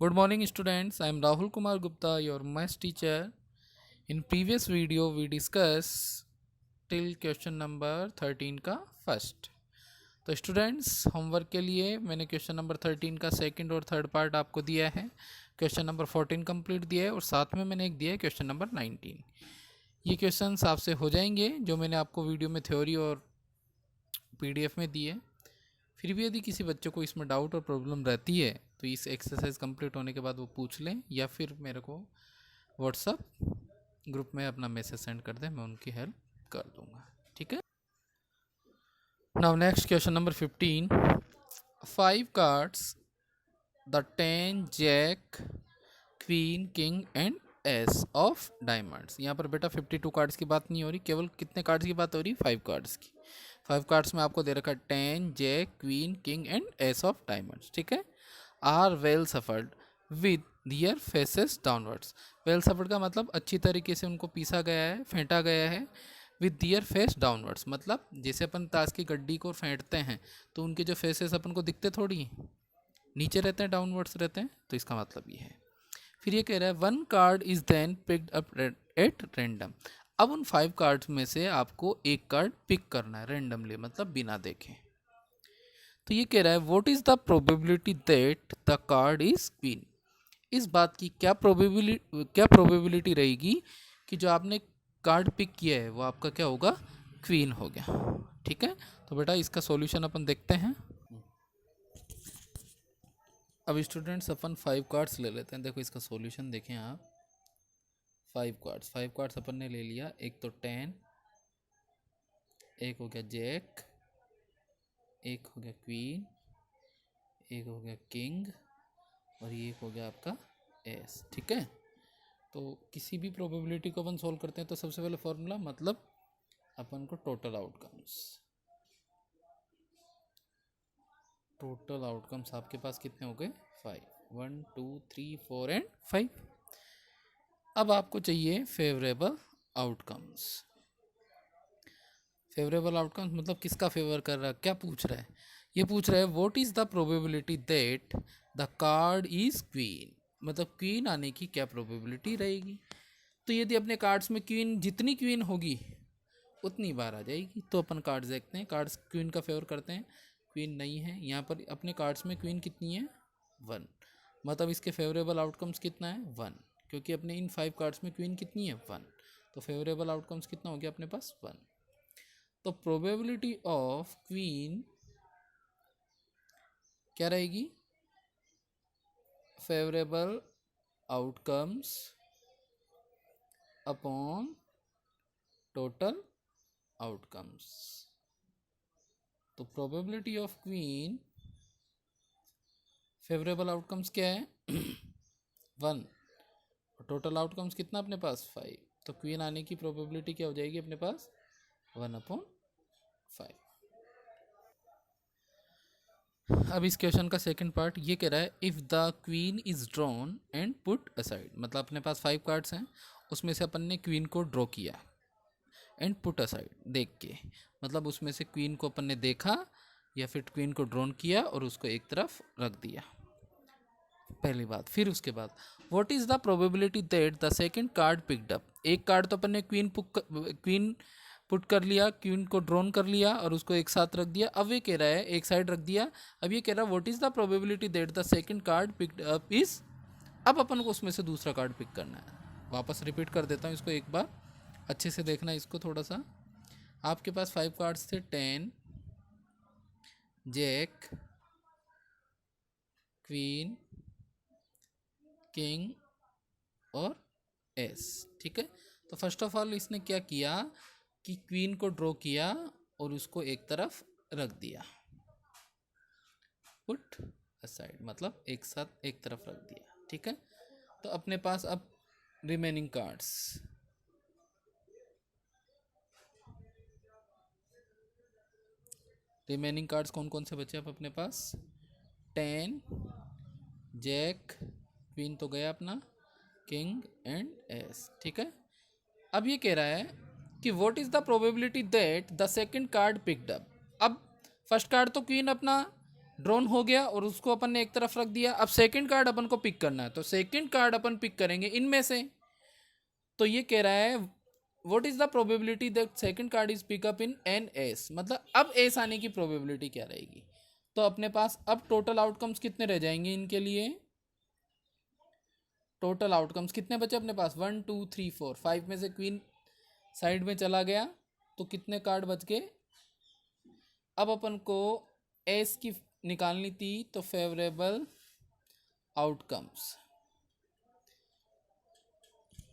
Good morning students, I am Rahul Kumar Gupta, your maths teacher. In previous video we discussed till question number 13 का first. तो students homework के लिए मैंने question number 13 का second और third part आपको दिया है. क्वेश्चन नंबर 14 कंप्लीट दिया है और साथ में मैंने एक दिया है क्वेश्चन नंबर 19. ये क्वेश्चंस आपसे हो जाएंगे जो मैंने आपको वीडियो में थ्योरी और पीडीएफ में दिए. फिर भी यदि किसी बच्चे को इसमें डाउट और प्रॉब्लम रहती है तो इस एक्सरसाइज कंप्लीट होने के बाद वो पूछ लें या फिर मेरे को व्हाट्सअप ग्रुप में अपना मैसेज सेंड कर दें, मैं उनकी हेल्प कर दूंगा. ठीक है. Now next question number 15. 5 cards the 10 jack queen king and ace of diamonds. यहाँ पर बेटा 52 कार्ड्स की बात नहीं हो रही, केवल कितने कार्ड्स की बात हो रही? 5 कार्ड्स की. 5 कार्ड्स में आपको दे रखा है 10 jack queen king and ace of diamonds. ठीक है. Are well shuffled with their faces downwards. Well shuffled का मतलब अच्छी तरीके से उनको पीसा गया है, फेंटा गया है. विद दियर फेस डाउनवर्ड्स मतलब जैसे अपन ताश की गड्डी को फेंटते हैं तो उनके जो फेसेस अपन को दिखते थोड़ी हैं, नीचे रहते हैं, डाउनवर्ड्स रहते हैं. तो इसका मतलब ये है. फिर ये कह रहा है 1 card is then picked up at random. अब उन 5 कार्ड्स में से आपको एक कार्ड पिक करना है रैंडमली, मतलब बिना देखे. तो ये कह रहा है what is the probability that the card is queen. इस बात की क्या प्रोबेबिलिटी रहेगी कि जो आपने कार्ड पिक किया है वो आपका क्या होगा? क्वीन हो गया. ठीक है. तो बेटा इसका सॉल्यूशन अपन देखते हैं. अब स्टूडेंट्स अपन 5 कार्ड्स ले लेते हैं. देखो इसका सॉल्यूशन देखें आप. 5 कार्ड्स अपन ने ले लिया. एक तो 10, एक हो गया जैक, एक हो गया क्वीन, एक हो गया किंग और ये एक हो गया आपका एस. ठीक है. तो किसी भी प्रोबेबिलिटी को अपन सोल्व करते हैं तो सबसे पहले फॉर्मूला मतलब अपन को टोटल आउटकम्स आपके पास कितने हो गए? 5. 1 2 3 4 एंड 5. अब आपको चाहिए फेवरेबल आउटकम्स. फेवरेबल आउटकम्स मतलब किसका फेवर कर रहा है, क्या पूछ रहा है? ये पूछ रहा है what is the probability that the card is queen. मतलब क्वीन आने की क्या प्रोबेबिलिटी रहेगी. तो यदि अपने कार्ड्स में क्वीन जितनी क्वीन होगी उतनी बार आ जाएगी. तो अपन कार्ड्स देखते हैं. कार्ड्स क्वीन का फेवर करते हैं. क्वीन नहीं है यहाँ पर अपने कार्ड्स में. क्वीन कितनी है? 1. मतलब इसके फेवरेबल आउटकम्स कितना है? 1. क्योंकि अपने इन 5 कार्ड्स में क्वीन कितनी है? 1. तो फेवरेबल आउटकम्स कितना हो गया अपने पास? 1. तो प्रोबेबिलिटी ऑफ क्वीन क्या रहेगी? Favourable outcomes upon total outcomes. तो probability of queen favourable outcomes क्या है? 1. और टोटल आउटकम्स कितना अपने पास? 5. तो क्वीन आने की प्रोबेबिलिटी क्या हो जाएगी अपने पास? 1/5. अब इस क्वेश्चन का सेकंड पार्ट ये कह रहा है if the queen is drawn and put aside. मतलब अपने पास 5 कार्ड्स हैं, उसमें से अपन ने क्वीन को ड्रॉ किया एंड पुट असाइड देख के. मतलब उसमें से क्वीन को अपन ने देखा या फिर क्वीन को ड्रॉन किया और उसको एक तरफ रख दिया. पहली बात. फिर उसके बाद what is the probability that the second card picked up. एक कार्ड तो अपन ने क्वीन पुट कर लिया, क्वीन को ड्रॉन कर लिया और उसको एक साथ रख दिया. अब ये कह रहा है एक साइड रख दिया. अब ये कह रहा है what is the probability that the second card picked up is. अब अपन को उसमें से दूसरा कार्ड पिक करना है. वापस रिपीट कर देता हूँ इसको एक बार, अच्छे से देखना इसको थोड़ा सा. आपके पास 5 कार्ड्स थे 10 जैक क्वीन किंग और एस. ठीक है. तो फर्स्ट ऑफ ऑल इसने क्या किया कि क्वीन को ड्रॉ किया और उसको एक तरफ रख दिया. पुट असाइड मतलब एक साथ एक तरफ रख दिया. ठीक है. तो अपने पास अब रिमेनिंग कार्ड्स कौन कौन से बचे अब अपने पास? 10 जैक क्वीन तो गया अपना, किंग एंड एस. ठीक है. अब ये कह रहा है कि what is the probability that the second card picked up. अब फर्स्ट कार्ड तो क्वीन अपना ड्रोन हो गया और उसको अपन ने एक तरफ रख दिया। अब सेकंड कार्ड अपन को पिक करना है, तो सेकंड कार्ड अपन पिक करेंगे इनमें से। तो ये कह रहा है what is the probability that second card is pickup in an S, मतलब अब एस आने की प्रोबेबिलिटी क्या रहेगी। तो अपने पास अब टोटल आउटकम्स कितने रह जाएंगे इनके लिए, टोटल आउटकम्स कितने बचे अपने पास, 1 2 3 4, 5 में से क्वीन साइड में चला गया तो कितने कार्ड बच गए। अब अपन को एस की निकालनी थी, तो फेवरेबल आउटकम्स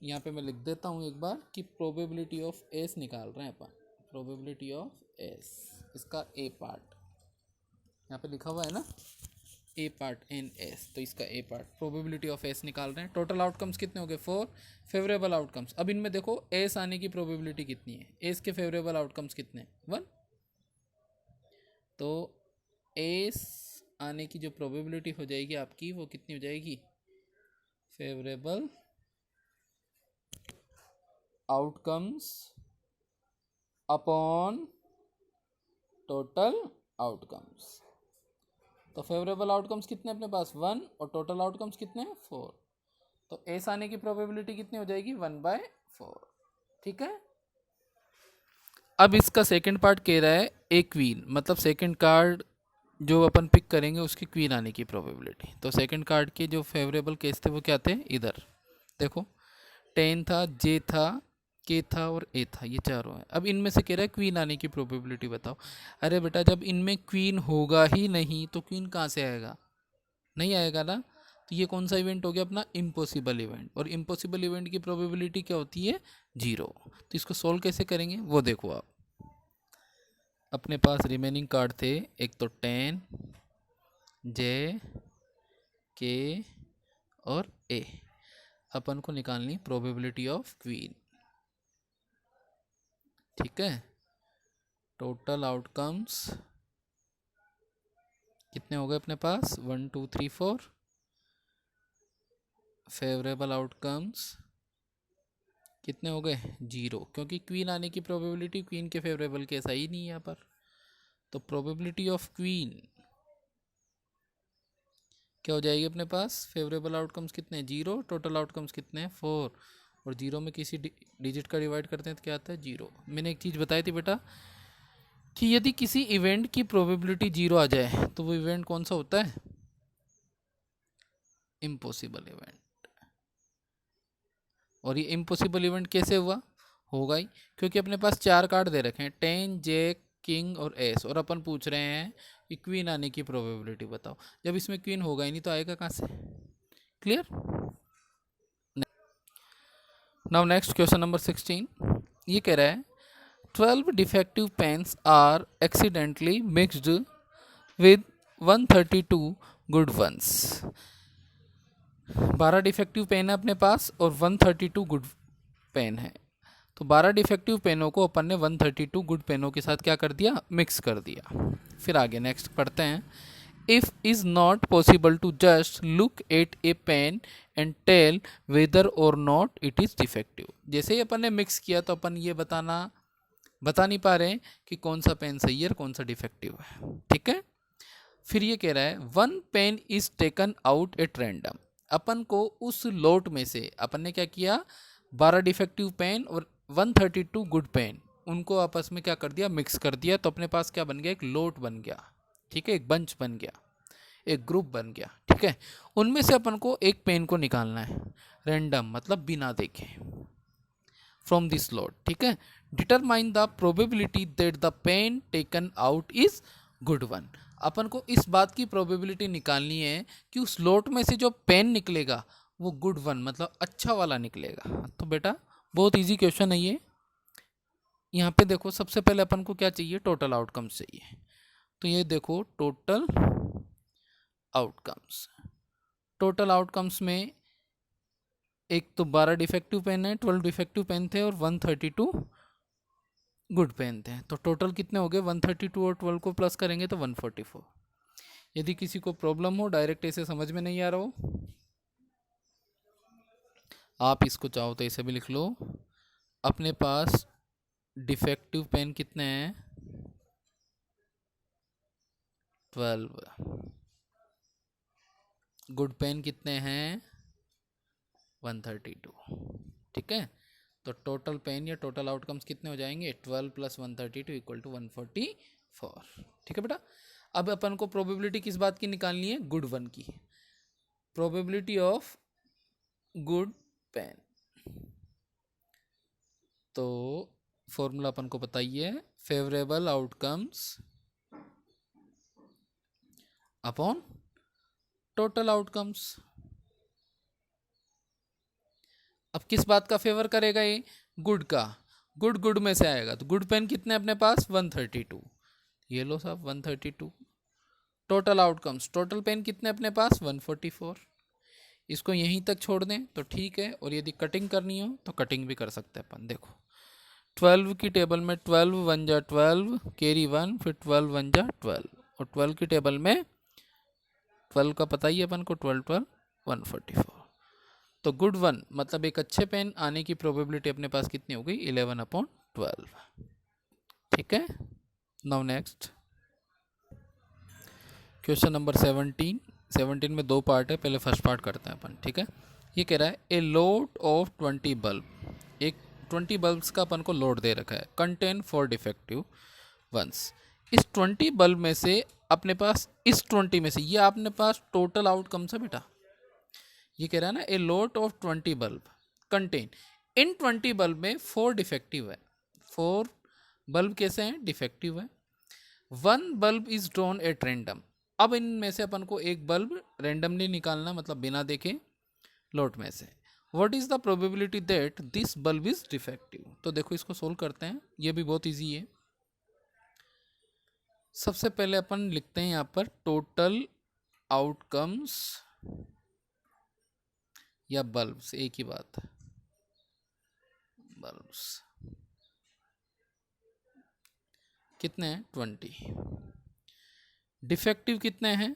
यहाँ पे मैं लिख देता हूँ एक बार कि प्रोबेबिलिटी ऑफ एस निकाल रहे हैं अपन, प्रोबेबिलिटी ऑफ एस, इसका ए पार्ट यहाँ पे लिखा हुआ है ना, ए पार्ट एन एस, तो इसका ए पार्ट प्रोबेबिलिटी ऑफ एस निकाल रहे हैं। टोटल आउटकम्स कितने हो गए 4, फेवरेबल आउटकम्स। अब इनमें देखो एस आने की प्रोबेबिलिटी कितनी है, एस के फेवरेबल आउटकम्स कितने, 1। तो एस आने की जो प्रोबेबिलिटी हो जाएगी आपकी वो कितनी हो जाएगी, favourable outcomes upon total outcomes. तो फेवरेबल आउटकम्स कितने अपने पास 1 और टोटल आउटकम्स कितने 4, तो एस आने की प्रोबेबिलिटी कितनी हो जाएगी 1/4। ठीक है। अब इसका सेकंड पार्ट कह रहा है ए क्वीन, मतलब सेकंड कार्ड जो अपन पिक करेंगे उसकी क्वीन आने की प्रोबेबिलिटी। तो सेकंड कार्ड के जो फेवरेबल केस थे वो क्या थे, इधर देखो 10 था, जे था, के था और ए था, ये चारों हैं। अब इनमें से कह रहा है क्वीन आने की प्रोबेबिलिटी बताओ। अरे बेटा जब इनमें क्वीन होगा ही नहीं तो क्वीन कहाँ से आएगा, नहीं आएगा ना। तो ये कौन सा इवेंट हो गया अपना, इम्पॉसिबल इवेंट, और इम्पॉसिबल इवेंट की प्रोबेबिलिटी क्या होती है 0। तो इसको सोल्व कैसे करेंगे वो देखो आप। अपने पास रिमेनिंग कार्ड थे, एक तो 10, जे, के और ए। अपन को निकालनी प्रोबेबिलिटी ऑफ क्वीन। ठीक है। टोटल आउटकम्स कितने हो गए अपने पास 1 2 3 4, फेवरेबल आउटकम्स कितने हो गए 0, क्योंकि क्वीन आने की प्रोबेबिलिटी क्वीन के फेवरेबल केस आई नहीं है यहाँ पर। तो प्रोबेबिलिटी ऑफ क्वीन क्या हो जाएगी अपने पास, फेवरेबल आउटकम्स कितने 0, टोटल आउटकम्स कितने 4, और 0 में किसी डिजिट का डिवाइड करते हैं तो क्या आता है 0। मैंने एक चीज़ बताई थी बेटा कि यदि किसी इवेंट की प्रोबेबिलिटी 0 आ जाए तो वो इवेंट कौन सा होता है, इम्पॉसिबल इवेंट। और ये इम्पॉसिबल इवेंट कैसे हुआ, होगा ही क्योंकि अपने पास 4 कार्ड दे रखे हैं 10, जे, किंग और एस, और अपन पूछ रहे हैं कि क्वीन आने की प्रोबेबिलिटी बताओ। जब इसमें क्वीन होगा ही नहीं तो आएगा कहाँ से, clear. Now next question number 16, ये कह रहा है 12 defective pens are accidentally mixed with 132 good ones। 12 defective pen है अपने पास और 132 गुड पेन है। तो 12 डिफेक्टिव पेनों को अपन ने 132 गुड पेनों के साथ क्या कर दिया, मिक्स कर दिया। फिर आगे नेक्स्ट पढ़ते हैं। If is not possible to just look at a pen and tell whether और नॉट इट इज़ डिफेक्टिव। जैसे ही अपन ने मिक्स किया तो अपन ये बता नहीं पा रहे हैं कि कौन सा पेन सही है और कौन सा डिफेक्टिव है। ठीक है। फिर ये कह रहा है 1 pen is taken out at random. अपन को उस लोट में से अपन ने क्या किया, 12 डिफेक्टिव पेन और 132 गुड पेन, उनको आपस में क्या कर दिया, मिक्स कर दिया। तो अपने पास क्या बन गया, एक लोट बन गया। ठीक है, एक बंच बन गया, एक ग्रुप बन गया। ठीक है। उनमें से अपन को एक पेन को निकालना है रैंडम, मतलब बिना देखे, फ्रॉम दिस लोट। ठीक है। Determine the probability that the pen taken out is good one. अपन को इस बात की प्रोबेबिलिटी निकालनी है कि उस लोट में से जो पेन निकलेगा वो गुड वन, मतलब अच्छा वाला निकलेगा। तो बेटा बहुत इजी क्वेश्चन है ये। यहाँ पे देखो सबसे पहले अपन को क्या चाहिए, टोटल आउटकम्स चाहिए। तो ये देखो टोटल आउटकम्स, टोटल आउटकम्स में एक तो 12 डिफेक्टिव पेन है, 12 डिफेक्टिव पेन थे और 132 गुड पेन थे। तो टोटल कितने हो गए, 132 और 12 को प्लस करेंगे तो 144। यदि किसी को प्रॉब्लम हो, डायरेक्ट ऐसे समझ में नहीं आ रहा हो, आप इसको चाहो तो ऐसे भी लिख लो। अपने पास डिफेक्टिव पेन कितने हैं, 12। गुड पेन कितने हैं? 132। ठीक है, तो टोटल पेन या टोटल आउटकम्स कितने हो जाएंगे? 12 + 132 इक्वल टू 144। ठीक है बेटा, अब अपन को प्रोबेबिलिटी किस बात की निकालनी है? गुड वन की। प्रोबेबिलिटी ऑफ गुड पेन, तो फॉर्मूला अपन को बताइए, favourable outcomes upon total outcomes. अब किस बात का फेवर करेगा ये? गुड का। गुड गुड में से आएगा, तो गुड पेन कितने अपने पास? 132। ये लो साहब 132। टोटल आउटकम्स, टोटल पेन कितने अपने पास? 144। इसको यहीं तक छोड़ दें तो ठीक है, और यदि कटिंग करनी हो तो कटिंग भी कर सकते हैं अपन। देखो 12 की टेबल में 12 वन जा 12, कैरी 1, फिर 12 वन जा 12, और 12 की टेबल में 12 का पता ही अपन को, 12 12 144। तो गुड वन मतलब एक अच्छे पेन आने की प्रोबेबिलिटी अपने पास कितनी हो गई? 11/12। ठीक है, नाउ नेक्स्ट क्वेश्चन नंबर 17। 17 में दो पार्ट है, पहले फर्स्ट पार्ट करते हैं अपन। ठीक है, ये कह रहा है ए लोड ऑफ 20 बल्ब, एक 20 बल्ब्स का अपन को लोड दे रखा है, कंटेन 4 डिफेक्टिव वंस। इस 20 बल्ब में से अपने पास, इस 20 में से, ये अपने पास टोटल आउटकम्स है बेटा। ये कह रहा है ना, a lot of 20 bulb contain, इन 20 बल्ब में 4 डिफेक्टिव है। 4 बल्ब कैसे हैं? डिफेक्टिव है। 1 bulb is drawn at random. अब इनमें से अपन को एक बल्ब रैंडमली निकालना, मतलब बिना देखे लोट में से। What is the probability that this bulb is defective? तो देखो इसको सोल्व करते हैं, ये भी बहुत इजी है। सबसे पहले अपन लिखते हैं यहाँ पर टोटल आउटकम्स या बल्ब्स, एक ही बात, बल्ब्स कितने हैं? 20। डिफेक्टिव कितने हैं?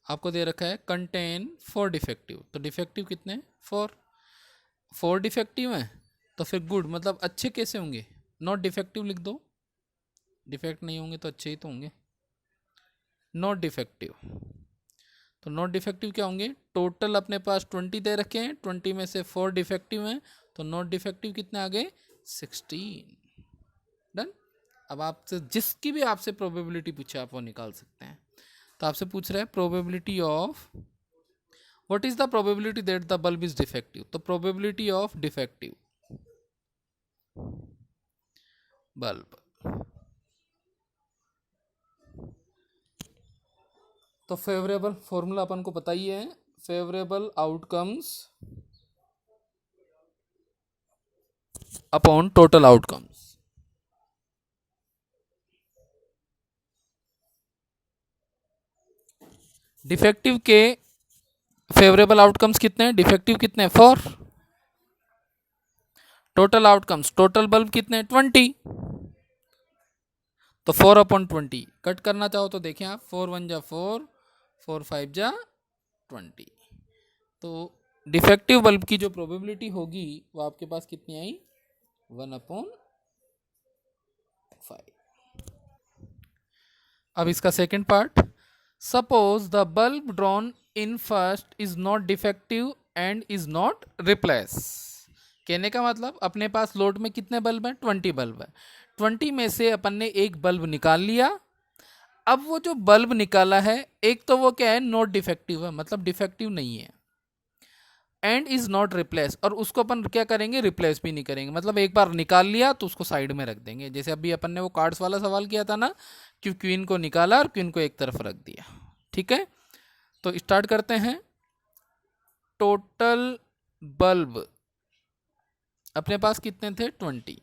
आपको दे रखा है कंटेन 4 डिफेक्टिव, तो डिफेक्टिव कितने हैं? 4 डिफेक्टिव हैं, तो फिर गुड मतलब अच्छे कैसे होंगे? नॉट डिफेक्टिव लिख दो, डिफेक्ट नहीं होंगे तो अच्छे ही तो होंगे। नॉट डिफेक्टिव, तो नॉट डिफेक्टिव क्या होंगे? टोटल अपने पास 20 दे रखे हैं, 20 में से 4 डिफेक्टिव हैं, तो नॉट डिफेक्टिव कितने आ गए? 16। डन। अब आपसे जिसकी भी आपसे प्रोबेबिलिटी पूछे आप वो निकाल सकते हैं। तो आपसे पूछ रहा है probability of, what is the probability that the bulb is defective? तो प्रोबेबिलिटी ऑफ डिफेक्टिव बल्ब, तो फेवरेबल फॉर्मूला अपन को पता ही है, favourable outcomes upon total outcomes. Defective के फेवरेबल आउटकम्स कितने हैं? डिफेक्टिव कितने हैं? 4। टोटल आउटकम्स, टोटल बल्ब कितने हैं? 20, तो 4/20। कट करना चाहो तो देखें आप, 4 1 जा 4, 4 5 जा 20। तो डिफेक्टिव बल्ब की जो प्रोबेबिलिटी होगी वो आपके पास कितनी आई? 1/5। अब इसका second part, suppose the bulb drawn in first is not defective and is not replace. कहने का मतलब अपने पास लोड में कितने बल्ब हैं? 20 बल्ब है। 20 में से अपन ने एक बल्ब निकाल लिया। अब वो जो बल्ब निकाला है, एक तो वो क्या है? नॉट डिफेक्टिव है, मतलब डिफेक्टिव नहीं है, एंड इज नॉट रिप्लेस, और उसको अपन क्या करेंगे? रिप्लेस भी नहीं करेंगे, मतलब एक बार निकाल लिया तो उसको साइड में रख देंगे। जैसे अभी अपन ने वो कार्ड्स वाला सवाल किया था ना, कि क्वीन को निकाला और क्वीन को एक तरफ रख दिया। ठीक है, तो स्टार्ट करते हैं। टोटल बल्ब अपने पास कितने थे? 20।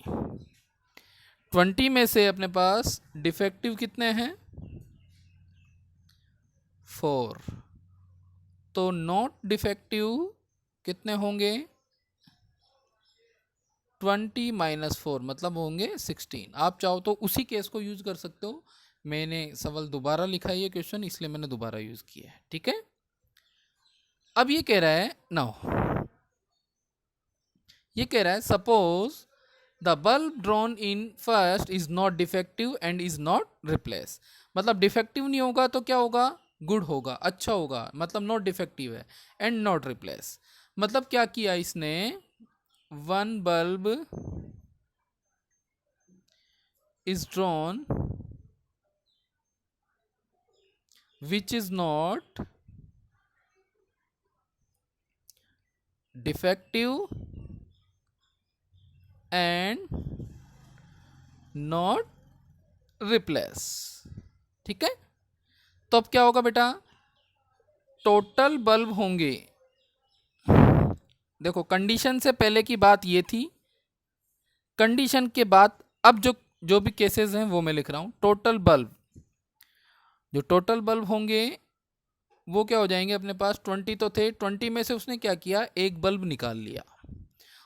20 में से अपने पास डिफेक्टिव कितने हैं? 4। तो नॉट डिफेक्टिव कितने होंगे? 20 - 4 मतलब होंगे 16। आप चाहो तो उसी केस को यूज कर सकते हो, मैंने सवाल दोबारा लिखा है ये क्वेश्चन, इसलिए मैंने दोबारा यूज किया है। ठीक है, अब ये कह रहा है नाउ, ये कह रहा है suppose the bulb drawn in first is not defective and is not replace. मतलब डिफेक्टिव नहीं होगा तो क्या होगा, गुड होगा, अच्छा होगा, मतलब नॉट डिफेक्टिव है, एंड नॉट रिप्लेस। मतलब क्या किया इसने, one bulb is drawn which is not defective and not replace। ठीक है, तो अब क्या होगा बेटा, टोटल बल्ब होंगे, देखो कंडीशन से पहले की बात ये थी, कंडीशन के बाद अब जो जो भी केसेस हैं वो मैं लिख रहा हूं। टोटल बल्ब, जो टोटल बल्ब होंगे वो क्या हो जाएंगे, अपने पास 20 तो थे, 20 में से उसने क्या किया, एक बल्ब निकाल लिया,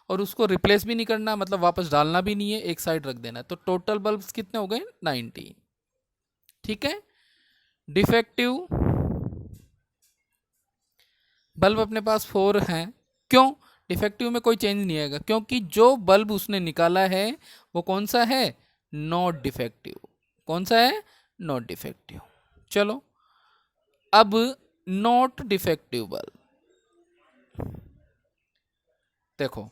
और उसको रिप्लेस भी नहीं करना, मतलब वापस डालना भी नहीं है, एक साइड रख देना है। तो टोटल बल्ब्स कितने हो गए, 19। ठीक है, डिफेक्टिव बल्ब अपने पास 4 हैं। क्यों, डिफेक्टिव में कोई चेंज नहीं आएगा, क्योंकि जो बल्ब उसने निकाला है वो कौन सा है, नॉट डिफेक्टिव। कौन सा है, नॉट डिफेक्टिव। चलो अब नॉट डिफेक्टिव बल्ब देखो,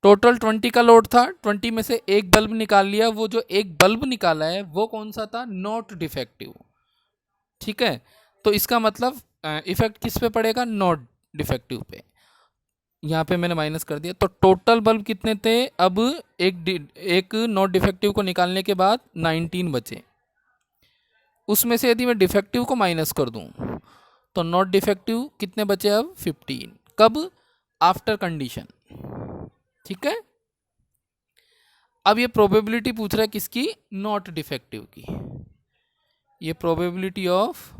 टोटल 20 का लोड था, 20 में से एक बल्ब निकाल लिया, वो जो एक बल्ब निकाला है वो कौन सा था, नॉट डिफेक्टिव। ठीक है, तो इसका मतलब इफेक्ट किस पे पड़ेगा, नॉट डिफेक्टिव पे। यहाँ पे मैंने माइनस कर दिया, तो टोटल बल्ब कितने थे, अब एक नॉट डिफेक्टिव को निकालने के बाद 19 बचे, उसमें से यदि मैं डिफेक्टिव को माइनस कर दूं तो नॉट डिफेक्टिव कितने बचे, अब 15। कब, आफ्टर कंडीशन। ठीक है, अब ये प्रोबेबिलिटी पूछ रहा है किसकी, नॉट डिफेक्टिव की। ये प्रोबेबिलिटी ऑफ,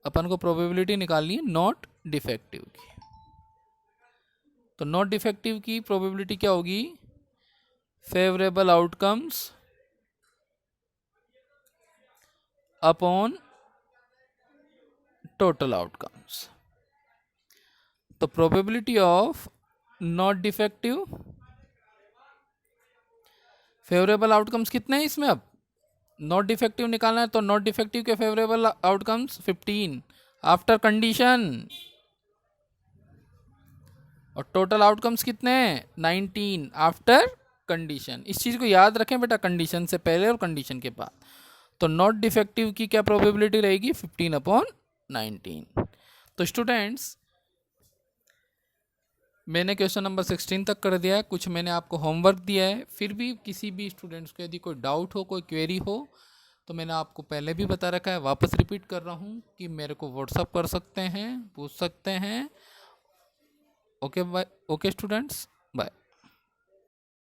अपन को प्रोबेबिलिटी निकालनी है नॉट डिफेक्टिव की। तो नॉट डिफेक्टिव की प्रोबेबिलिटी क्या होगी, favourable outcomes upon total outcomes. तो probability of not defective, favourable outcomes कितने हैं इसमें, अब नॉट डिफेक्टिव निकालना है, तो नॉट डिफेक्टिव के फेवरेबल आउटकम्स 15 आफ्टर कंडीशन, और टोटल आउटकम्स कितने हैं, 19 आफ्टर कंडीशन। इस चीज़ को याद रखें बेटा, कंडीशन से पहले और कंडीशन के बाद। तो नॉट डिफेक्टिव की क्या प्रोबेबिलिटी रहेगी, 15/19। तो स्टूडेंट्स मैंने क्वेश्चन नंबर 16 तक कर दिया है, कुछ मैंने आपको होमवर्क दिया है। फिर भी किसी भी स्टूडेंट्स को यदि कोई डाउट हो, कोई क्वेरी हो, तो मैंने आपको पहले भी बता रखा है, वापस रिपीट कर रहा हूँ कि मेरे को व्हाट्सअप कर सकते हैं, पूछ सकते हैं। Okay bye, okay students, bye.